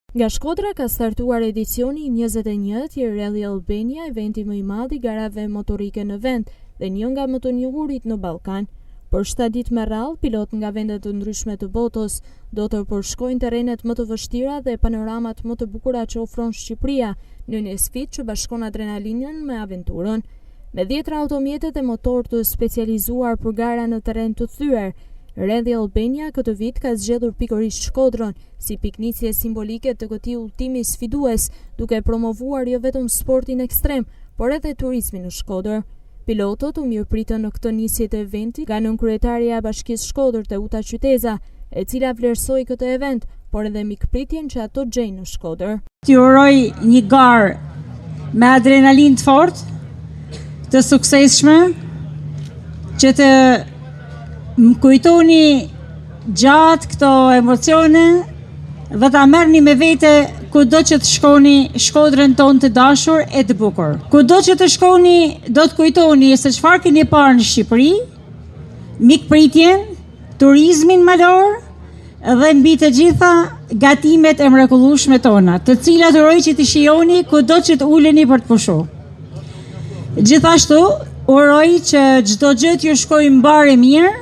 Nga Shkodra ka startuar edicioni 21 i Rally Albania, eventi më i madh i garave motorike në vend dhe një nga më të njohurit në Ballkan. Për 7 ditë me radhë, pilot nga vendet të ndryshme të botës do të përshkojnë terrenet më të vështira dhe panoramat më të bukura që ofron Shqipëria në një sfidë që bashkon adrenalinën me aventurën. Me 10 automjete dhe motor të specializuar për gara në terren të thyer, Rally Albania këtë vit ka zgjedhur pikërisht Shkodrën si piknicje simbolike të këtij udhtimi sfidues, duke promovuar jo vetëm sportin ekstrem, por edhe turizmin në Shkodër. Pilotët u mirëpritën në këtë nisje të eventit nga nënkryetaria e Bashkisë Shkodër Teuta Qyteza, e cila vlerësoi këtë event, por edhe mikpritjen që ato gjejnë në Shkodër. T'ju uroj një garë me adrenalinë të fortë, të suksesshme, që të më kujtoni gjatë këto emocione dhe ta merrni me vete kudo që të shkoni Shkodrën tonë të dashur e të bukur. Kudo që të shkoni do të kujtoni se çfarë keni parë në Shqipëri, mikpritjen, turizmin malor dhe mbi të gjitha gatimet e mrekullueshme tona, të cilat uroj që t'i shijoni kudo që të uleni për të pushuar. Gjithashtu uroj që çdo gjë t'ju shkojë mbar e mirë,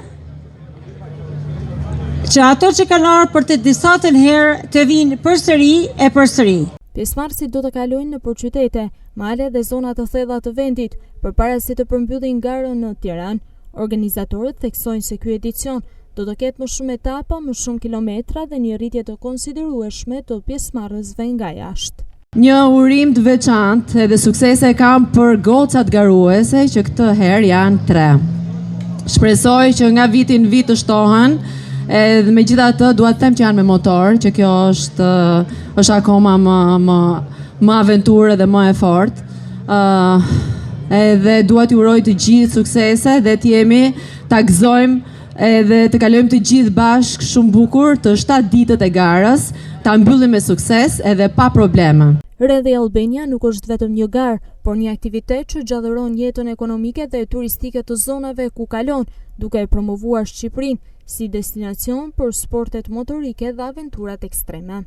që ato që kanë ardhur për të disatën herë të vinë përsëri e përsëri. Pjesëmarrësit do të kalojnë në qytete, male dhe zona të thella të vendit, përpara se të përmbyllin garën në Tiranë. Organizatorët theksojnë se ky edicion do të ketë më shumë etapa, më shumë kilometra dhe një rritje të konsiderueshme të pjesëmarrësve nga jashtë. Një urim të veçantë edhe suksese kam për gocat garuese që këtë herë janë 3. Shpresoj që nga viti në vit të shtohen, edhe megjithatë dua të them që janë me motor, që kjo është akoma më aventurë dhe më e fortë. Edhe dua t'ju uroj të gjithë suksese dhe ta gëzojmë edhe të kalojmë të gjithë bashkë shumë bukur të 7 ditët e garës, ta mbyllim me sukses edhe pa probleme. Rally Albania nuk është vetëm një garë, por një aktivitet që gjallëron jetën ekonomike dhe turistike të zonave ku kalon, duke e promovuar Shqipërinë si destinacion për sportet motorike dhe aventurat ekstreme.